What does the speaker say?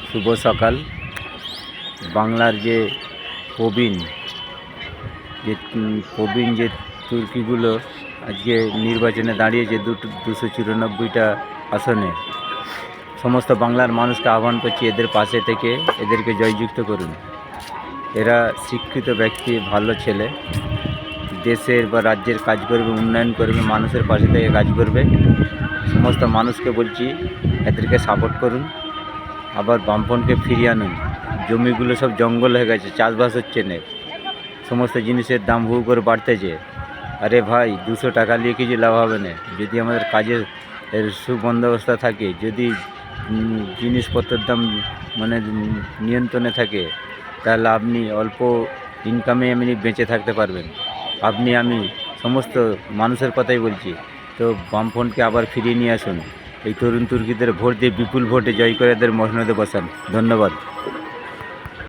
শুভ সকাল। বাংলার যে প্রবীণ যে তুর্কিগুলো আজকে নির্বাচনে দাঁড়িয়েছে 294টা আসনে। সমস্ত বাংলার মানুষকে আহ্বান করছি, এদের পাশে থেকে এদেরকে জয়যুক্ত করুন। এরা শিক্ষিত ব্যক্তি, ভালো ছেলে, দেশের বা রাজ্যের কাজ করবে, উন্নয়ন করবে, মানুষের পাশে থেকে কাজ করবে। সমস্ত মানুষকে বলছি এদেরকে সাপোর্ট করুন। আবার বামপন্থকে ফিরিয়ে আনুন। জমিগুলো সব জঙ্গল হয়ে গেছে, চাষবাস হচ্ছে না, সমস্ত জিনিসের দাম হু করে বাড়তেছে। আরে ভাই, 200 টাকা নিয়ে কিছু লাভ হবে না। যদি আমাদের কাজের সুবন্দোবস্ত থাকে, যদি জিনিসপত্রের দাম নিয়ন্ত্রণে থাকে, তাহলে আপনি অল্প ইনকামে এমনি বেঁচে থাকতে পারবেন। আপনি আমি সমস্ত মানুষের কথাই বলছি। তো বামফ্রন্টকে আবার ফিরিয়ে নিয়ে আসুন। এই তরুণ তুর্কিদের ভোট দিয়ে বিপুল ভোটে জয় করে এদের মসনদে বসান। ধন্যবাদ।